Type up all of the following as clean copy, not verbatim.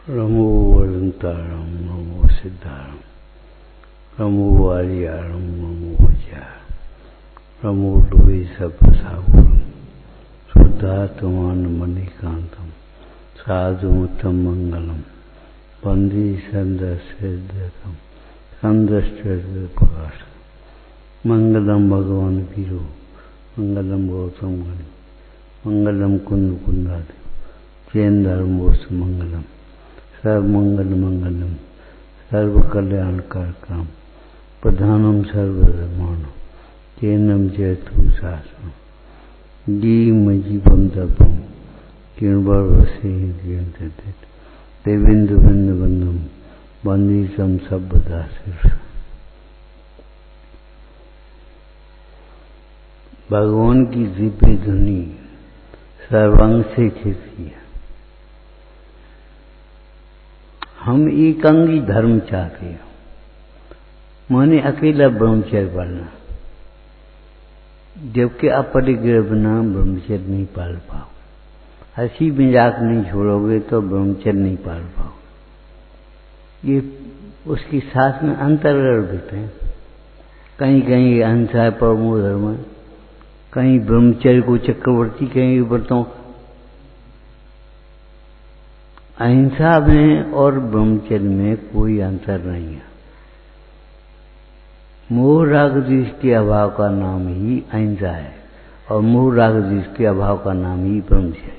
रमो वरंतारम नमो सिद्धारम रमो वारियारम नमो वज्यारम रमो लोई सभसागुरम शुद्धात्मान मणिकांतम साधुमतम मंगलम वंदे संदर्शम प्रकाश मंगलम भगवान वीरो मंगलम गौतम गणि मंगलम कुंद कुंदादि जैन धर्मोस मंगलम सर्वमंगल मंगलम सर्व कल्याणकारकम प्रधानम सर्वधर्माणम केनम जयतु शासनम जीवम दर्पम किणवरवसे देवेंद्र बिंद बंधम वंदे सम सभ्यदाशीर्ष। भगवान की दिव्य ध्वनि सर्वांग से खींचती है। हम एकांगी धर्म चाहते हैं, माने अकेला ब्रह्मचर्य पालना, जबकि अपरिग्रह बिना ब्रह्मचर्य नहीं पाल पाओ। हंसी मजाक नहीं छोड़ोगे तो ब्रह्मचर्य नहीं पाल पाओ। ये उसकी साथ में अंतर्गर्भित है। कहीं कहीं अहिंसा परमो धर्म, कहीं ब्रह्मचर्य को चक्रवर्ती, कहीं व्रतों। अहिंसा में और ब्रह्मचर्य में कोई अंतर नहीं है। मोह राग द्वेष के अभाव का नाम ही अहिंसा है और मोह राग द्वेष के अभाव का नाम ही ब्रह्मचर्य।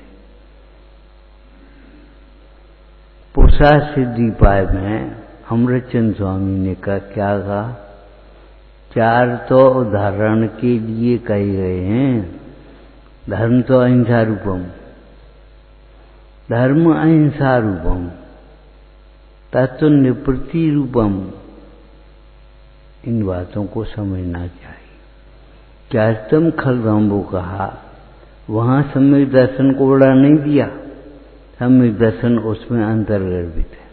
पुरुषार्थ सिद्धि पाए में अमृतचंद स्वामी ने क्या कहा? चार तो उदाहरण के लिए कहे गए हैं। धर्म तो अहिंसा रूपम, धर्म अहिंसा रूपम, तत्व निवृत्ति रूपम। इन बातों को समझना चाहिए। चारितम खलदम्बो कहा, वहां सम्यक दर्शन को बड़ा नहीं दिया। सम्यक दर्शन उसमें अंतर्गर्भित है।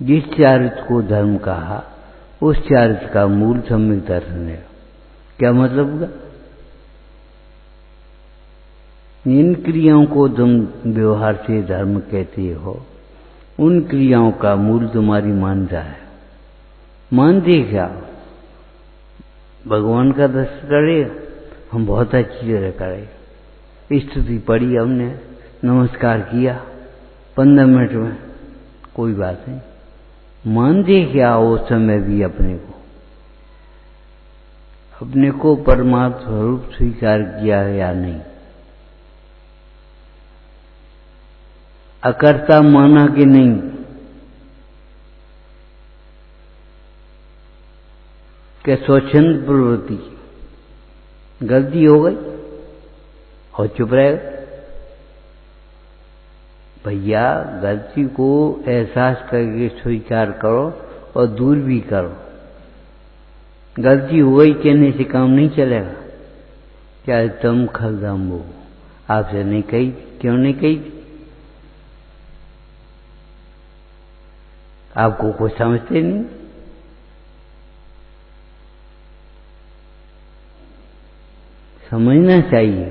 जिस चारित्र को धर्म कहा, उस चारित्र का मूल सम्यक दर्शन है। क्या मतलब होगा? जिन क्रियाओं को तुम व्यवहार से धर्म कहते हो, उन क्रियाओं का मूल तुम्हारी मान्यता है। मानते क्या? भगवान का दर्शन करेगा, हम बहुत अच्छी तरह करें। स्तुति पढ़ी हमने, नमस्कार किया 15 मिनट में, कोई बात नहीं। मानते क्या उस समय भी अपने को परमात्मा स्वरूप स्वीकार किया या नहीं? अकर्ता माना कि नहीं? क्या स्वच्छंद प्रवृत्ति? गलती हो गई और चुप रहेगा? भैया, गलती को एहसास करके स्वीकार करो और दूर भी करो। गलती हो गई कहने से काम नहीं चलेगा। क्या तुम खलदम्बो आपसे नहीं कही? क्यों नहीं कही? आपको कुछ समझते नहीं। समझना चाहिए।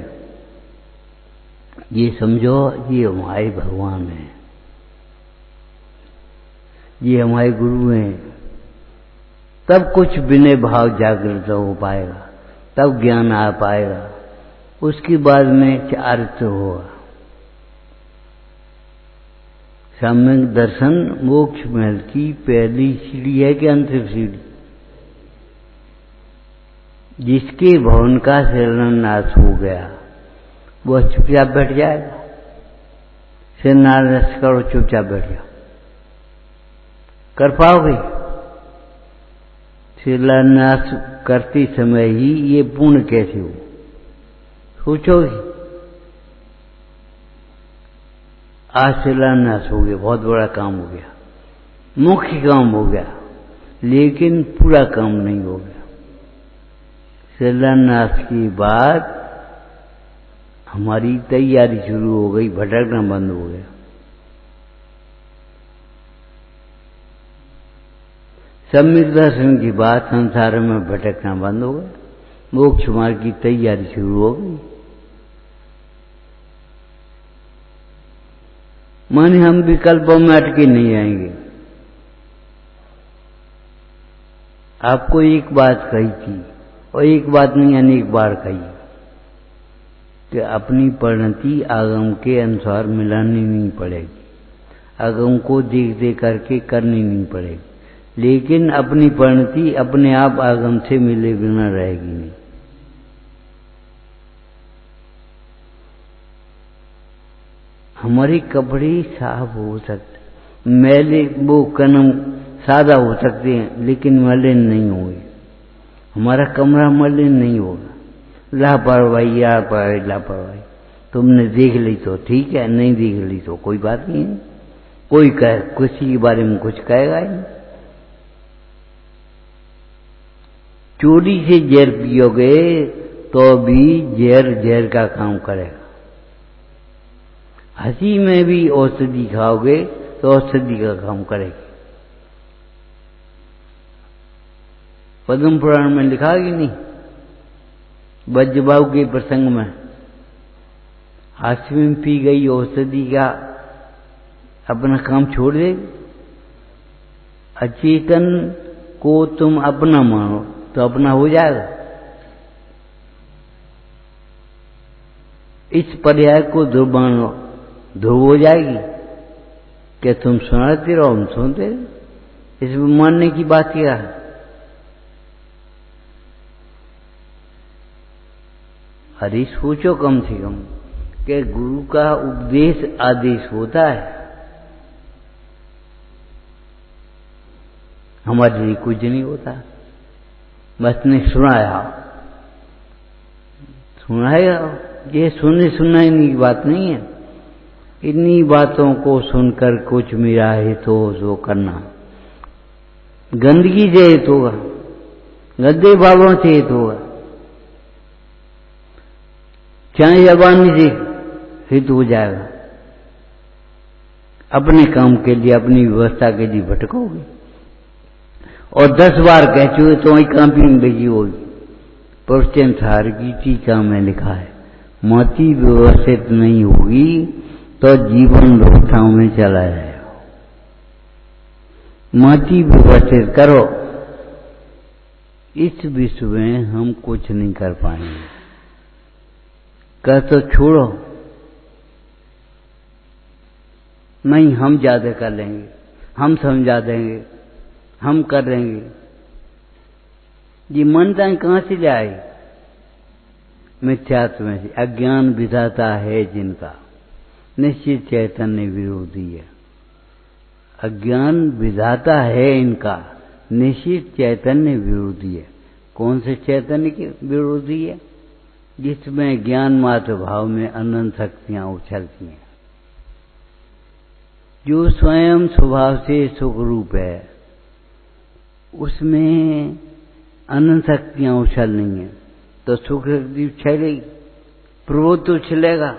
ये समझो, ये हमारे भगवान हैं, ये हमारे गुरु हैं। तब कुछ विनय भाव जागृत हो पाएगा, तब ज्ञान आ पाएगा। उसके बाद में चारित्र होगा। सम्यक दर्शन मोक्ष महल की पहली सीढ़ी है कि अंतिम सीढ़ी? जिसके भवन का शिलान्यास हो गया वह चुपचाप बैठ जाएगा। शिलान्यास करो, चुपचाप बैठ जाओ। कर पाओगे? शिलान्यास करते समय ही ये पूर्ण कैसे हो? सोचोगे? आज शिलान्यास हो गया, बहुत बड़ा काम हो गया, मुख्य काम हो गया, लेकिन पूरा काम नहीं हो गया। शिलान्यास के बाद हमारी तैयारी शुरू हो गई, भटकना बंद हो गया। सम्यक दर्शन के बाद संसार में भटकना बंद हो गया, मोक्ष मार्ग की तैयारी शुरू हो गई। माने हम विकल्पों में अटके नहीं आएंगे। आपको एक बात कही थी और एक बात नहीं अनेक बार कही कि अपनी परिणति आगम के अनुसार मिलानी नहीं पड़ेगी, आगम को देख देख करके करनी नहीं पड़ेगी, लेकिन अपनी परिणति अपने आप आगम से मिले बिना रहेगी नहीं। हमारी कपड़े साफ हो सकते, मैले वो कनम सादा हो सकते हैं, लेकिन मलिन नहीं होंगे। हमारा कमरा मलिन नहीं होगा। लापरवाही लापरवाही, तुमने देख ली तो ठीक है, नहीं देख ली तो कोई बात नहीं है। कोई किसी के बारे में कुछ कहेगा ही नहीं। चोरी से जहर पियोगे तो भी जहर जहर का काम करेगा। हंसी में भी औषधि खाओगे तो औषधि का काम करेगी। पद्म पुराण में लिखा कि नहीं, बज्रबाहु के प्रसंग में, हास्य में पी गई औषधि का अपना काम छोड़ देगी। अचेतन को तुम अपना मानो तो अपना हो जाएगा। इस पर्याय को ध्रुव मानो, ध्रुव हो जाएगी। क्या तुम सुनाते रहो, हम सुनते रहो। इसमें मानने की बात क्या है? अरे सोचो कम से कम कि गुरु का उपदेश आदेश होता है, हमारे लिए कुछ नहीं होता। बस ने सुनाया, ये सुनाने की बात नहीं है। इन्हीं बातों को सुनकर कुछ मेरा हितो जो करना, गंदगी से हित होगा, गंदे बाबों से हित होगा, चाहे जबानी से हित हो जाएगा। अपने काम के लिए, अपनी व्यवस्था के लिए भटकोगे और 10 बार कह चुके तो वही कांपी में भेजी होगी। प्रवचन सार की टीका में लिखा है, मति व्यवस्थित नहीं होगी तो जीवन व्यवस्थाओं में चला जाएगा। मति व्यवस्थित करो। इस विश्व में हम कुछ नहीं कर पाएंगे, कर तो छोड़ो, नहीं हम ज्यादा कर लेंगे, हम समझा देंगे, हम कर लेंगे। ये मनता कहां से ले आई? मिथ्यात्व में से। अज्ञान विधाता है जिनका, निश्चित चैतन्य विरोधी है। अज्ञान विधाता है इनका, निश्चित चैतन्य विरोधी है। कौन से चैतन्य के विरोधी है? जिसमें ज्ञान मात्र भाव में अनंत शक्तियां उछलती हैं, जो स्वयं स्वभाव से सुख रूप है, उसमें अनंत शक्तियां उछल नहीं है तो सुख शक्ति उछलेगी, प्रबोध तो उछलेगा।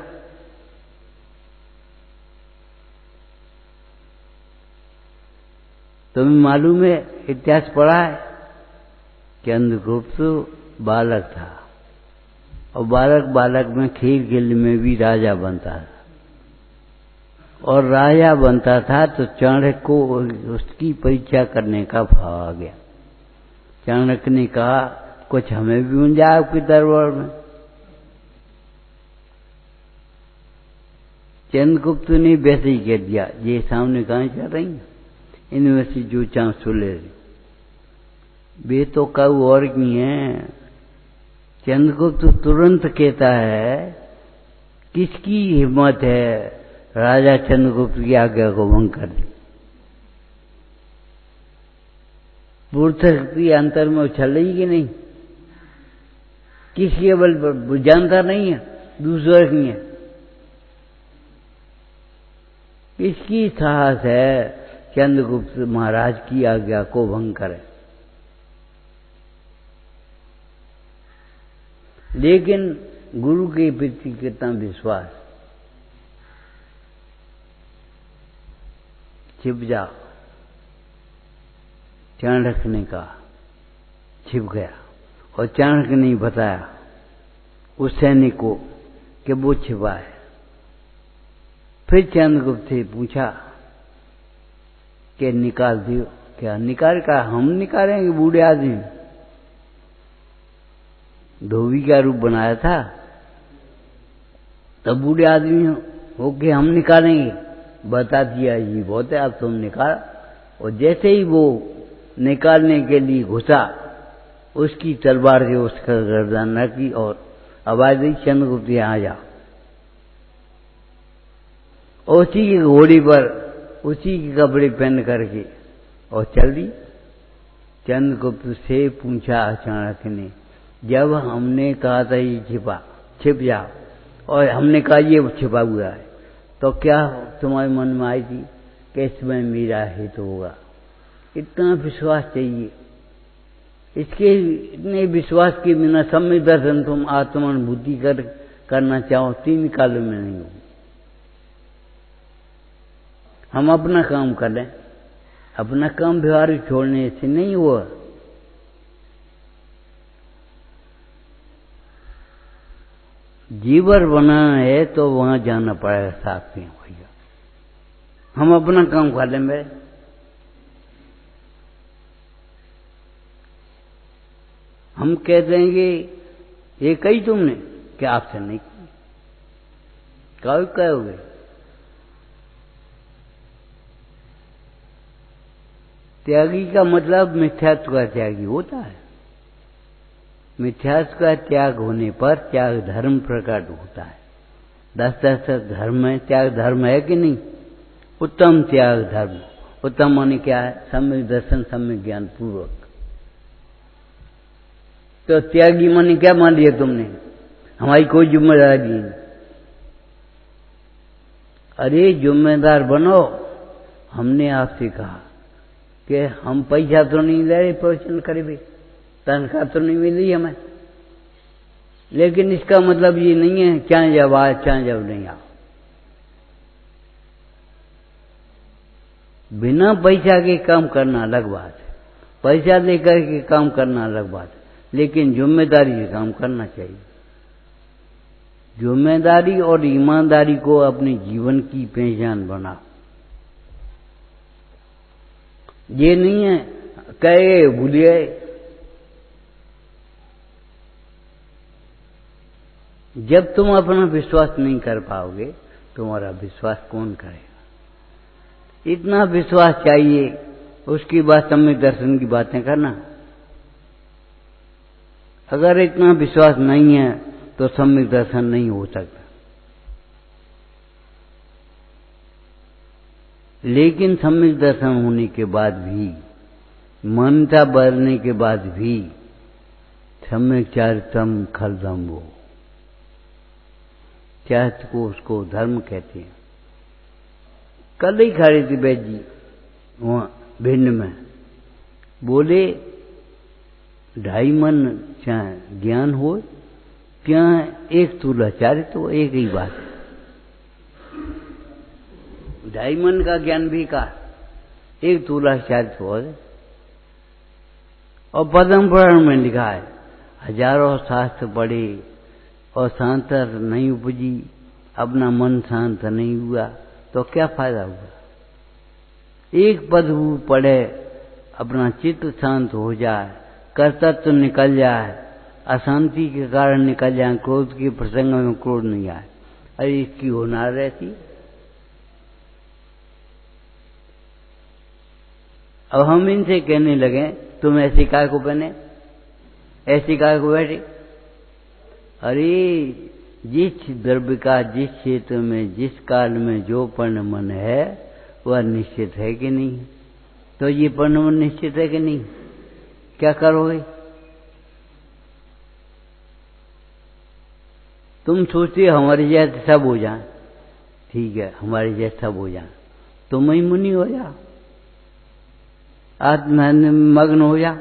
तुम्हें मालूम है, इतिहास पढ़ा है कि चंद्रगुप्त बालक था और बालक में खेल खेल में भी राजा बनता था, और राजा बनता था तो चाणक्य को उसकी परीक्षा करने का भाव आ गया। चाणक्य ने कहा कुछ हमें भी मिल जाए आपके दरबार में। चंद्रगुप्त ने वैसे ही कह दिया, ये सामने कहां चल रही है, इनमें से जो चांस सुले वे तो कब और की है। चंद्रगुप्त तुरंत कहता है, किसकी हिम्मत है राजा चंद्रगुप्त की आज्ञा को भंग कर दी। पूर्व शक्ति अंतर में उछल रही कि नहीं? किसके बल पर? जानता नहीं है, दूसरे की है। इसकी साहस है चंद्रगुप्त महाराज की आज्ञा को भंग करे। लेकिन गुरु के प्रति कितना विश्वास। छिप जा, चाणक्य ने कहा, छिप गया। और चाणक्य ने बताया उस सैनिक को कि वो छिपा है। फिर चंद्रगुप्त से पूछा कि निकाल दियो। क्या निकाल? का हम निकालेंगे? बूढ़े आदमी धोबी का रूप बनाया था, तब बूढ़े आदमी हो के हम निकालेंगे? बता दिया जी बहुत है, अब तुम निकाल। और जैसे ही वो निकालने के लिए घुसा, उसकी तलवार से उसका गर्दन रखी और आवाज दी, चंद्रगुप्त यहाँ जा। उसी की घोड़ी पर उसी के कपड़े पहन करके और चल दी। चंद्रगुप्त से पूछा अचानक ने, जब हमने कहा था ये छिप जा, और हमने कहा ये छिपा हुआ है, तो क्या तुम्हारे मन में आई थी कि इसमें मेरा हित होगा? इतना विश्वास चाहिए। इसके इतने विश्वास के बिना सम्यक दर्शन तुम आत्मानुभूति करना चाहो 3 कालों में नहीं हो। हम अपना काम करें, अपना काम व्यवहार छोड़ने से नहीं हुआ। जीवर बनाना है तो वहां जाना पड़ेगा साथ में भैया। हम अपना काम कर लें मेरे, हम कह देंगे ये कही तुमने, क्या आपसे नहीं कहोगे? त्यागी का मतलब मिथ्यात्व का त्यागी होता है। मिथ्यात्व का त्याग होने पर त्याग धर्म प्रकट होता है। 10 धर्म है, त्याग धर्म है कि नहीं? उत्तम त्याग धर्म। उत्तम माने क्या है? सम्यक दर्शन, सम्यक ज्ञान पूर्वक। तो त्यागी माने क्या मान लिया तुमने? हमारी कोई जिम्मेदारी नहीं। अरे जिम्मेदार बनो। हमने आपसे कहा कि हम पैसा तो नहीं ले रहे प्रवचन करेंगे, तनख्वाह तो नहीं मिली हमें, लेकिन इसका मतलब ये नहीं है चाहे जब आए चाहे जब नहीं आओ। बिना पैसा के काम करना अलग बात है, पैसा लेकर के काम करना अलग बात है, लेकिन जिम्मेदारी से काम करना चाहिए। जिम्मेदारी और ईमानदारी को अपने जीवन की पहचान बनाओ। ये नहीं है कहे भूलिए। जब तुम अपना विश्वास नहीं कर पाओगे, तुम्हारा विश्वास कौन करेगा? इतना विश्वास चाहिए, उसकी बाद सम्यक दर्शन की बातें करना। अगर इतना विश्वास नहीं है तो सम्यक दर्शन नहीं हो सकता। लेकिन सम्यक दर्शन होने के बाद भी, मान्यता बढ़ने के बाद भी, सम्यक चारित्रम खलदम वो चारित्र को उसको धर्म कहते हैं। कल ही खड़े थे बैद जी वहां भिंड में, बोले 2.5 मन चाहे ज्ञान हो, क्या 1 तूला चारित्र हो, एक ही बात है। 2.5 मन का ज्ञान भी का 1 तूला चारित्र हो। और पद्म पुराण में लिखा है, हजारों शास्त्र पढ़े और शांति नहीं उपजी, अपना मन शांत नहीं हुआ, तो क्या फायदा हुआ? एक पद पढ़े, अपना चित्त शांत हो जाए, कर्तव्य निकल जाए, अशांति के कारण निकल जाए, क्रोध के प्रसंग में क्रोध नहीं आए, अरे इसकी होनार रहती। अब हम इनसे कहने लगे तुम ऐसी काय को पहने, ऐसी काय को बैठे। अरे जिस द्रव्य का जिस क्षेत्र में जिस काल में जो पर्ण मन है वह निश्चित है कि नहीं? तो ये पर्ण मन निश्चित है कि नहीं? क्या करोगे? तुम सोचते हमारे जैसे सब हो जाए, ठीक है हमारे जैसे सब हो जाए, तुम ही मुनि हो जा, आत्ममग्न हो जा।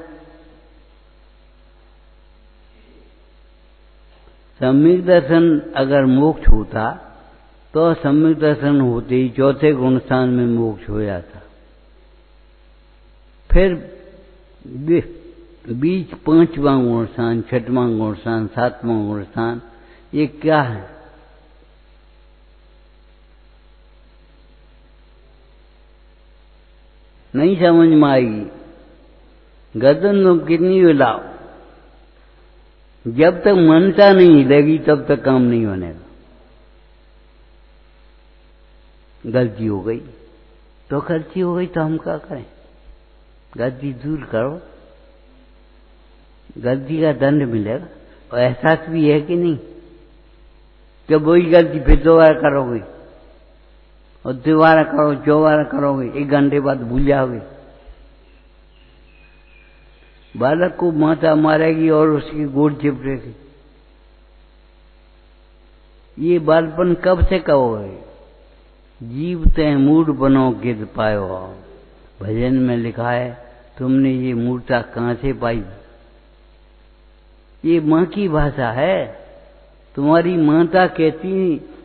सम्यक दर्शन अगर मोक्ष होता तो सम्यक दर्शन होते ही 4थे गुणस्थान में मोक्ष हो जाता। फिर बीच 5वां गुणस्थान, 6वां गुणस्थान, 7वां गुणस्थान, ये क्या है? नहीं समझ में आएगी। गर्दन तुम कितनी हिलाओ, जब तक मनता नहीं हिलेगी तब तक काम नहीं बनेगा। गलती हो गई तो गलती हो गई, तो हम क्या करें? गलती दूर करो, गलती का दंड मिलेगा। और एहसास भी है कि नहीं, जब वही गलती फिर दोबारा करोगे और दोबारा करो, दोबारा करोगे, 1 घंटे बाद भूल जाओगे। बालक को माता मारेगी और उसकी गोद चिपटेगी। ये बालपन कब से कहोगे? जीवते मूड बनो गिर पायो। भजन में लिखा है, तुमने ये मूर्ता कहां से पाई? ये मां की भाषा है। तुम्हारी माता कहती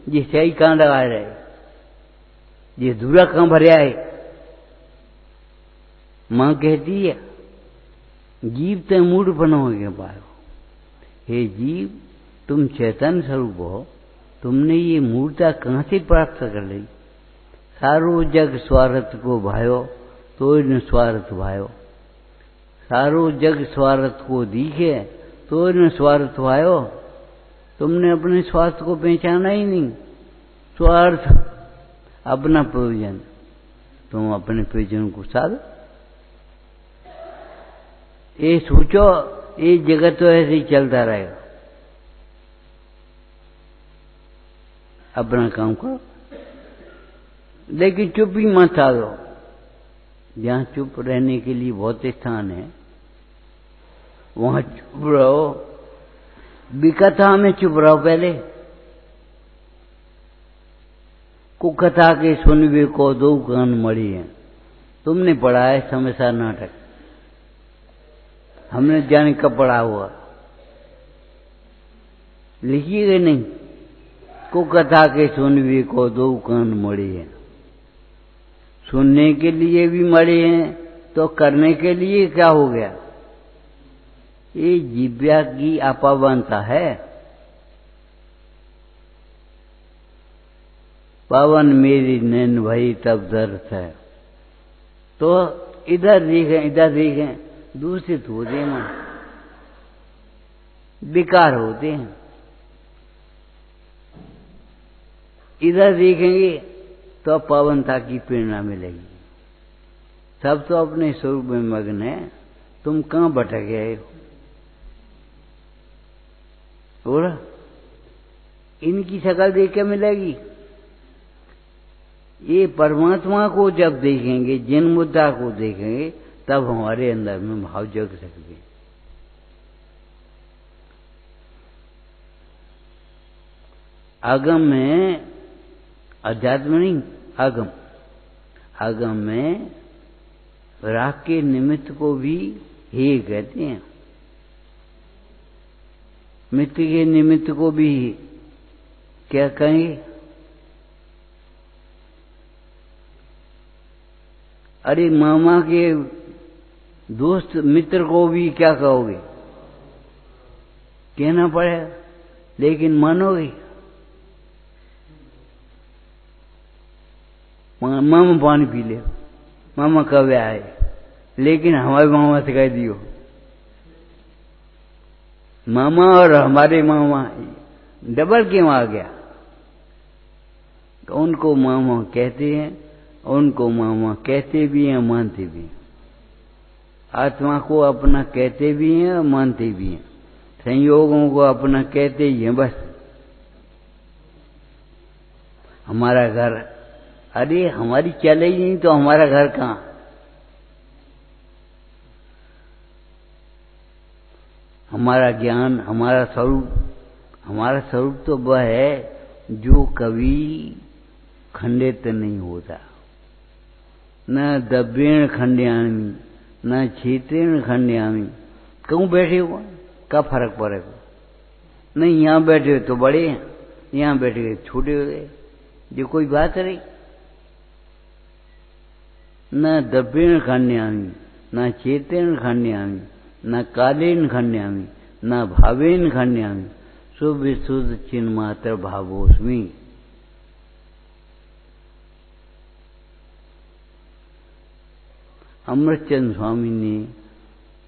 ये सही कहां लगा रहे, ये धूरा कहां भरिया है? मां कहती है जीव ते मूड बनोगे पायो। हे जीव, तुम चैतन्य स्वरूप हो, तुमने ये मूर्ता कहां से प्राप्त कर ली? सारो जग स्वार्थ को भायो तो न स्वार्थ भायो। सारो जग स्वार्थ को दिखे तो न स्वार्थ भायो। तुमने अपने स्वार्थ को पहचाना ही नहीं। स्वार्थ अपना प्रयोजन, तुम अपने प्रयोजन को साधो। ये सोचो, ये जगत तो ऐसे ही चलता रहेगा। अपना काम करो, लेकिन चुप ही मत साधो। जहां चुप रहने के लिए बहुत स्थान है, वहां चुप रहो। विकथा में चुप रहो। पहले कुकथा के सुनवे को 2 कान मड़ी है। तुमने पढ़ा है समस्या नाटक, हमने जाने कब पढ़ा हुआ, लिखी गई नहीं। कुकथा के सुनवे को 2 कान मड़ी है। सुनने के लिए भी मरे हैं तो करने के लिए क्या हो गया? ये जिव्या की अपावनता है। पावन मेरी नैन भई तब दर्द है। तो इधर देखें, दूषित होते हैं, मन बेकार होते हैं। इधर देखेंगे तो पावनता की प्रेरणा मिलेगी। सब तो अपने स्वरूप में मग्न है, तुम कहां भटक गए हो? और इनकी शक्ल देख के मिलेगी। ये परमात्मा को जब देखेंगे, जिन मुद्दा को देखेंगे, तब हमारे अंदर में भाव जग सकते। आगम में अध्यात्म नहीं, आगम। आगम में राग के निमित्त को भी हे कहते हैं, मित्र के निमित्त को भी क्या कहेंगे? अरे मामा के दोस्त मित्र को भी क्या कहोगे? कहना पड़ेगा, लेकिन मानोगे? मामा पानी पी ले, मामा कब आए, लेकिन हमारे मामा से कह दियो। मामा और हमारे मामा डबल क्यों आ गया? तो उनको मामा कहते हैं, उनको मामा कहते भी हैं, मानते भी हैं। आत्मा को अपना कहते भी हैं और मानते भी हैं। संयोगों को अपना कहते ही हैं बस। हमारा घर, अरे हमारी चले ही नहीं तो हमारा घर कहां? हमारा ज्ञान, हमारा स्वरूप तो वह है जो कभी खंडित नहीं होता। न दब्येण खंड्यामी, न क्षेत्रेण खंड्यामी। क्यों बैठे हो? क्या फर्क पड़ेगा? नहीं, यहां बैठे हो तो बड़े हैं, यहां बैठे गए छोटे हो गए, ये कोई बात रही? न दब्येण खंड्यामी, न क्षेत्रेण खंड्यामी, न कालेन खंड्यामी, न भावेन खंड्यामी। शुभ शुद्ध चिन्ह मात्र भावोस्मि। अमृतचंद स्वामी ने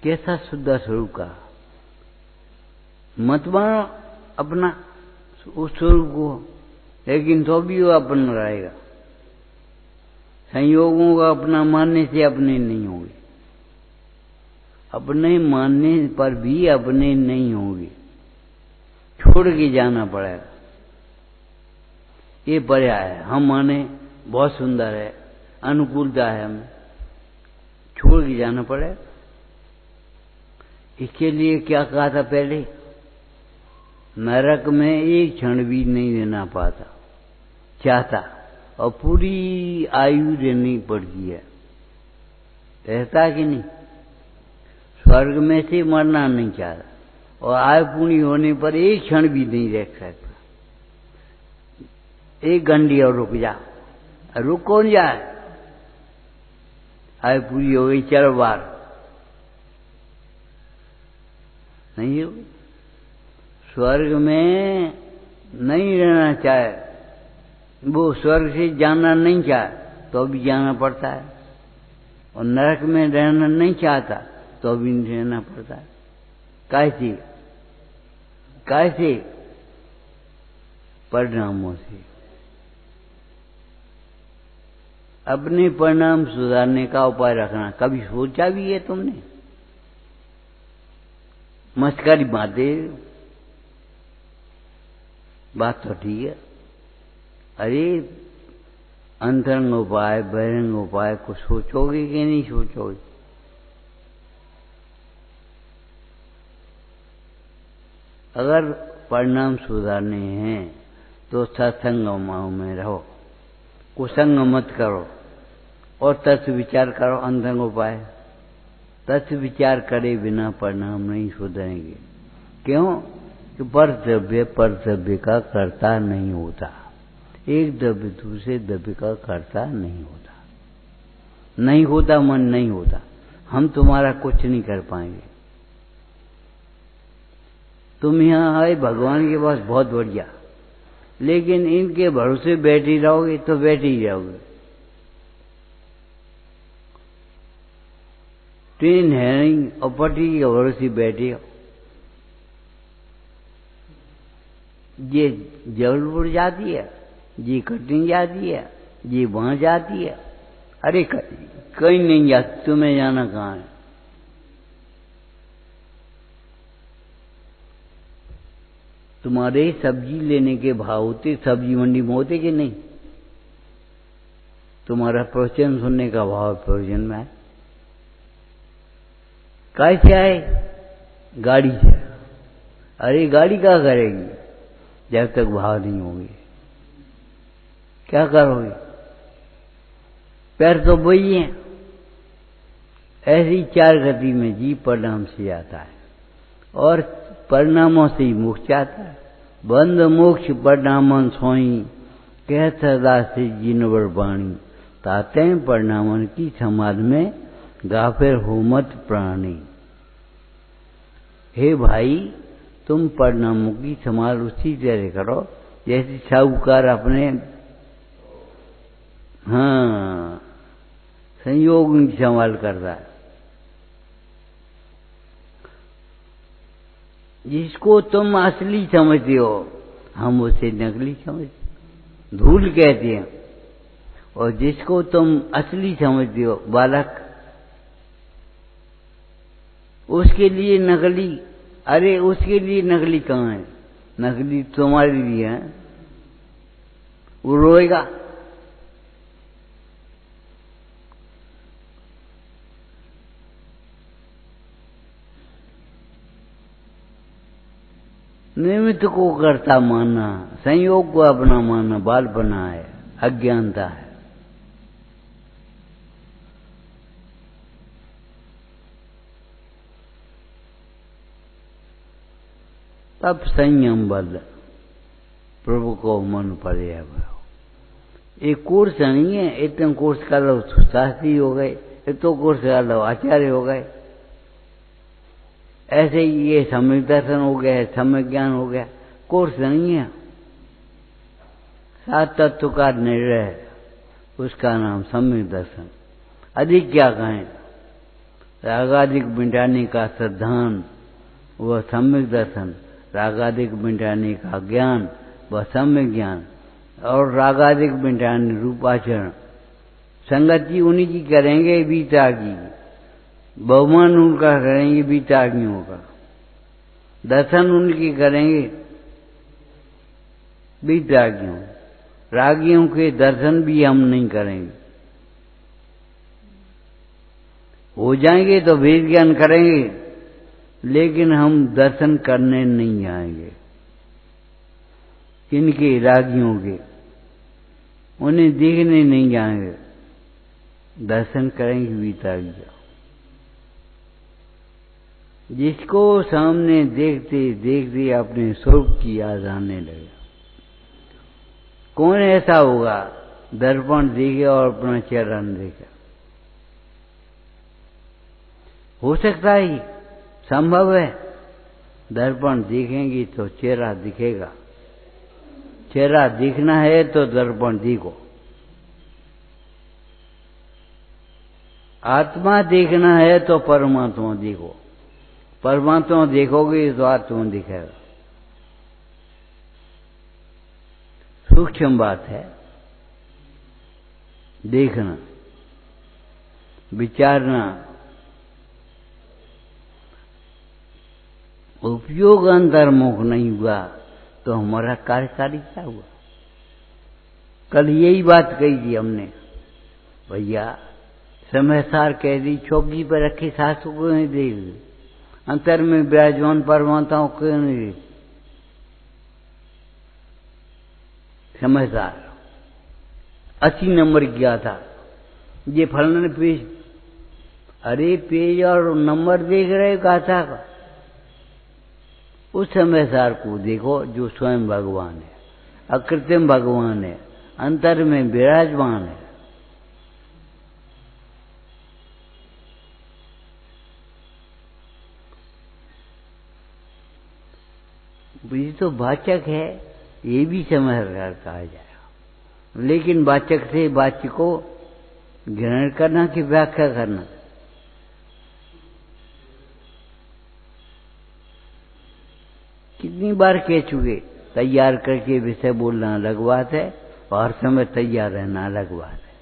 कैसा शुद्ध स्वरूप कहा, मत मानो अपना उस स्वरूप को, लेकिन तो भी वो अपन रहेगा। संयोगों का अपना मानने से अपने नहीं होंगे, अपने मानने पर भी अपने नहीं होंगे, छोड़ के जाना पड़ेगा। ये पर्याय है, हम माने बहुत सुंदर है, अनुकूलता है, हमें छोड़ के जाना पड़ेगा। इसके लिए क्या कहा था पहले, नरक में एक क्षण भी नहीं रहना पाता चाहता और पूरी आयु रहनी पड़ती है, रहता कि नहीं। स्वर्ग में से मरना नहीं चाहता और आयु पूरी होने पर एक क्षण भी नहीं रह सकता। एक घंटी और रुक जा, रुक कौन जाए, आयु पूरी हो गई, चलो बाहर, नहीं हो। स्वर्ग में नहीं रहना चाहे, वो स्वर्ग से जाना नहीं चाहे तो भी जाना पड़ता है, और नरक में रहना नहीं चाहता तो भी रहना पड़ता है। कैसे कैसे, परिणामों से। अपने परिणाम सुधारने का उपाय रखना। कभी सोचा भी है तुमने? मस्करी बातें, बात तो ठीक है, अरे अंतरंग उपाय बहिरंग उपाय को सोचोगे कि नहीं सोचोगे? अगर परिणाम सुधारने हैं तो सत्संगों में रहो, कुसंग मत करो और तत्व विचार करो। अंतरंग उपाय तत्व विचार करे बिना परिणाम नहीं सुधरेंगे। क्यों? कि पर द्रव्य का कर्ता नहीं होता, एक द्रव्य दूसरे द्रव्य का कर्ता नहीं होता, नहीं होता मन नहीं होता। हम तुम्हारा कुछ नहीं कर पाएंगे। तुम यहाँ आए भगवान के पास, बहुत बढ़िया, लेकिन इनके भरोसे बैठे रहोगे तो बैठे ही रहोगे। ट्रेन है नहीं और पटरी के भरोसे बैठे हो। ये जबलपुर जाती है, ये कटनी जाती है, ये वहां जाती है, अरे कहीं नहीं जाती, तुम्हें जाना कहाँ है? तुम्हारे सब्जी लेने के भाव होते सब्जी मंडी में होते कि नहीं? तुम्हारा प्रवचन सुनने का भाव प्रवचन में है। कैसे आए? गाड़ी से। अरे गाड़ी क्या करेगी जब तक भाव नहीं होंगे? क्या करोगे? पैर तो वही है। ऐसी चार गति में जीव परिणाम से आता है और परिणामों से ही मोक्ष आता है। बंद मोक्ष परिणामन सोई कह सदा से जिनवर बाणी, ताते परिणामन की समाज में गाफिर हो मत प्राणी। हे भाई, तुम परिणामों की संभाल उसी तरह करो जैसे साहूकार अपने संयोग की संभाल करता है। जिसको तुम असली समझते हो हम उसे नकली समझते, धूल कहते हैं, और जिसको तुम असली समझते हो बालक, उसके लिए नकली। अरे उसके लिए नकली कहाँ है? नकली तुम्हारे लिए है, वो रोएगा। निमित्त को कर्ता मानना, संयोग को अपना मानना बालपना है, अज्ञानता है। तब संयम बल प्रभु को मन पर। एक कोर्स नहीं है, इतना कोर्स कर लो शास्त्री हो गए, इतना कोर्स कर लो आचार्य हो गए। ऐसे ही ये सम्यक दर्शन हो गया, सम्यक ज्ञान हो गया, कोर्स नहीं है। सात तत्व का निर्णय, उसका नाम सम्यक दर्शन। अधिक क्या कहें? रागादिक मिटाने का सिद्धांत वह सम्यक दर्शन, रागादिक मिटाने का ज्ञान वह सम्यक ज्ञान, और रागादिक मिटाने रूपाचरण संगति उन्हीं की करेंगे बीतागी, बहुमान उनका करेंगे बीतागियों का, दर्शन उनकी करेंगे बीतागियों, रागियों के दर्शन भी हम नहीं करेंगे। हो जाएंगे तो वेद ज्ञान करेंगे, लेकिन हम दर्शन करने नहीं जाएंगे। किनके? रागियों के। उन्हें देखने नहीं जाएंगे, दर्शन करेंगे बीतागिया। जिसको सामने देखते देखते अपने स्वरूप की याद आने लगे। कौन ऐसा होगा दर्पण देखे और अपना चेहरा न देखे? हो सकता है, संभव है। दर्पण देखेंगे तो चेहरा दिखेगा। चेहरा दिखना है तो दर्पण देखो। आत्मा देखना है तो परमात्मा देखो। परमात्मा देखोगे तो आत्मा दिखेगा। सूक्ष्म बात है देखना, विचारना। उपयोग अंतर्मुख नहीं हुआ तो हमारा कार्यकारी क्या हुआ? कल यही बात कही थी हमने, भैया समय सार कह दी, चौकी पर रखे शास्त्र को नहीं देख, अंतर में विराजमान परमात्माओं को नहीं देख। समय सार 80 नंबर किया था, ये फलने पेज, अरे पेज और नंबर देख रहे गाथा का, उस समय सार को देखो जो स्वयं भगवान है, अकृत्रिम भगवान है, अंतर में विराजमान है। ये तो वाचक है, ये भी समय सार कहा जाएगा, लेकिन वाचक से वाच्य को ग्रहण करना कि व्याख्या करना? कितनी बार कह चुके, तैयार करके विषय बोलना अलग बात है और हर समय तैयार रहना अलग बात है।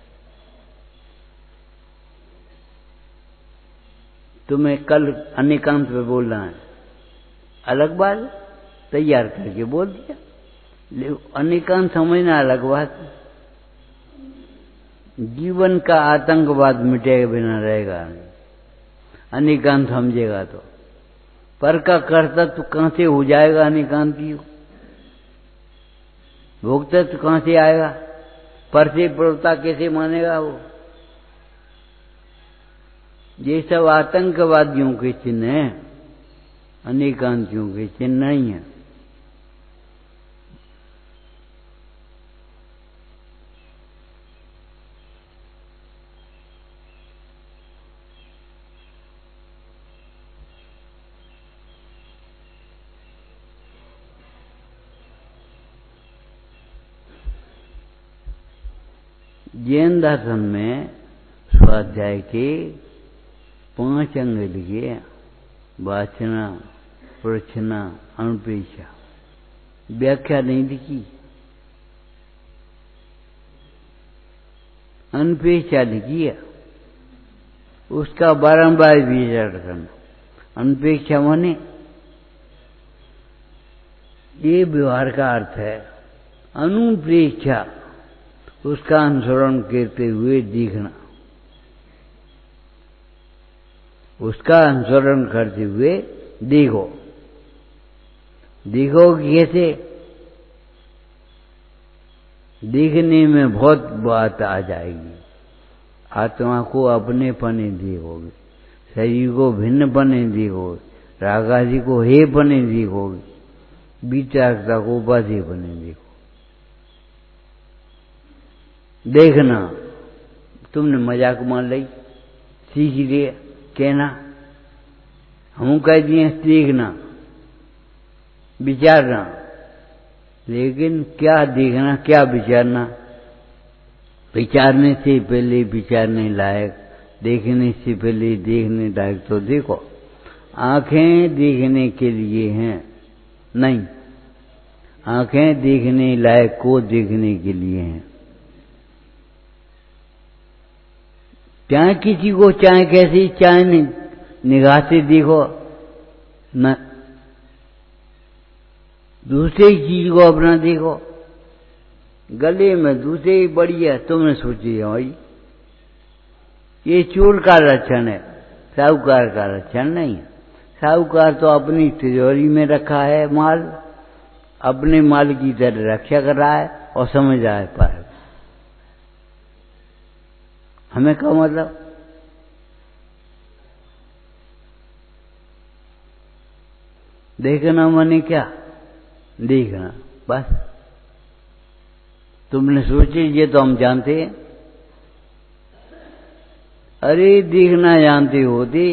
तुम्हें कल अनेकांत पे बोलना है, अलग बात, तैयार करके बोल दिया। अनेकांत समझना अलग बात। जीवन का आतंकवाद मिटे बिना रहेगा नहीं, अनेकांत समझेगा तो। पर का कर्तव्य कहां से हो जाएगा अनेकांती? भोक्तत्व कहां से आएगा? पर से प्रवृत्ता कैसे मानेगा वो? ये सब आतंकवादियों के चिन्ह हैं, अनेकांतियों के चिन्ह नहीं है। जैन दर्शन में स्वाध्याय के 5 अंग लिखे, वाचना, प्रच्छना, अनुपेक्षा। व्याख्या नहीं लिखी, अनुपेक्षा लिखी है, उसका बारंबार विचार करना। अनुपेक्षा माने ये व्यवहार का अर्थ है, अनुपेक्षा उसका अनुसरण करते हुए दिखना, उसका अनुसरण करते हुए देखो। देखो कैसे? देखने में बहुत बात आ जाएगी। आत्मा को अपने पने देखोगे, शरीर को भिन्न पने देखोगे, रागादि को हे पने देखोगे, विचारता को उपाधि पने देखो। देखना, तुमने मजाक मान ली, सीख लिए कहना, हम कह दिए देखना, विचारना, लेकिन क्या देखना क्या विचारना? विचारने से पहले विचारने लायक देखने से पहले देखने लायक तो देखो। आंखें देखने के लिए हैं, नहीं, आंखें देखने लायक को देखने के लिए हैं। चाहे किसी को, चाहे कैसी, चाहे निगाह से देखो न, दूसरी चीज को अपना देखो। गले में दूसरी बड़ी है, तुमने सोची है भाई ये चोर का लक्षण है, साहूकार का लक्षण नहीं है। साहूकार तो अपनी तिजोरी में रखा है माल, अपने माल की तरह रक्षा कर रहा है और समझ रहा है पर हमें क्या मतलब। देखना माने क्या, देखना बस। तुमने सोचे ये तो हम जानते हैं। अरे देखना जानते होते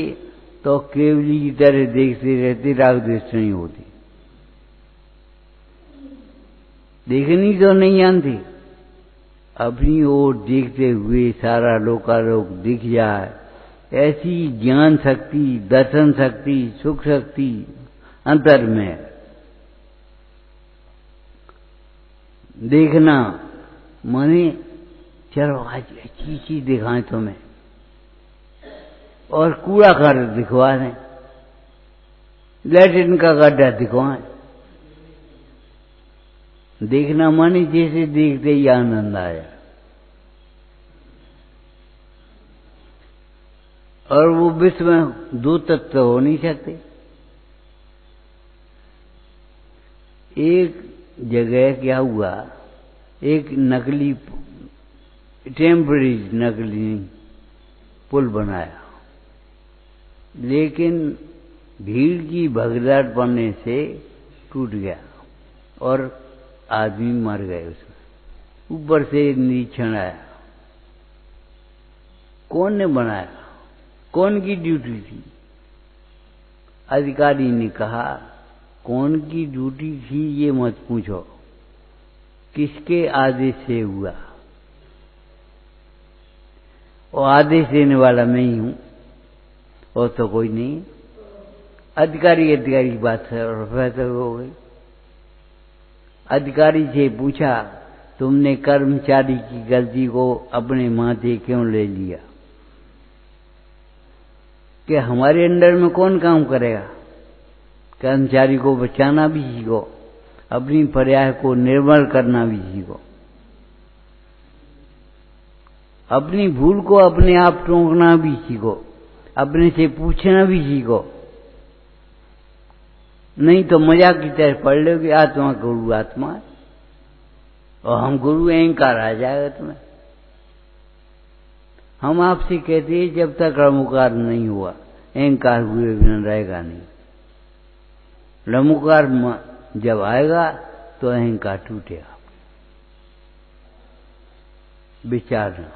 तो केवली की तरह देखते रहते, राग द्वेष नहीं होती। देखनी तो नहीं जानती, अपनी ओर देखते हुए सारा लोकालोक दिख जाए, ऐसी ज्ञान शक्ति, दर्शन शक्ति, सुख शक्ति अंतर में। देखना माने चलो आज अच्छी चीज दिखाएं तुम्हें और कूड़ा कर दिखवा दें, लैट्रिन का गड्ढा दिखवाएं। देखना माने जैसे देखते ही आनंद आया, और वो विश्व में दो तत्व हो नहीं सकते। एक जगह क्या हुआ, एक नकली, टेम्पररी नकली पुल बनाया, लेकिन भीड़ की भगदड़ पड़ने से टूट गया और आदमी मर गए उसमें। ऊपर से निरीक्षण आया, कौन ने बनाया, कौन की ड्यूटी थी। अधिकारी ने कहा कौन की ड्यूटी थी ये मत पूछो, किसके आदेश से हुआ। और आदेश देने वाला मैं ही हूं और तो कोई नहीं। अधिकारी की बात फैसला हो गई। अधिकारी से पूछा तुमने कर्मचारी की गलती को अपने माथे क्यों ले लिया, कि हमारे अंडर में कौन काम करेगा। कर्मचारी को बचाना भी सीखो, अपनी प्रयास को निर्मल करना भी सीखो, अपनी भूल को अपने आप टोकना भी सीखो, अपने से पूछना भी सीखो। नहीं तो मजाक की तरह पढ़ लो कि आत्मा गुरु आत्मा है और हम गुरु, अहंकार आ जाएगा तुम्हें। हम आपसे कहते हैं जब तक रमुकार नहीं हुआ, अहंकार हुए बिना रहेगा नहीं। रमुकार जब आएगा तो अहंकार टूटेगा। विचारना।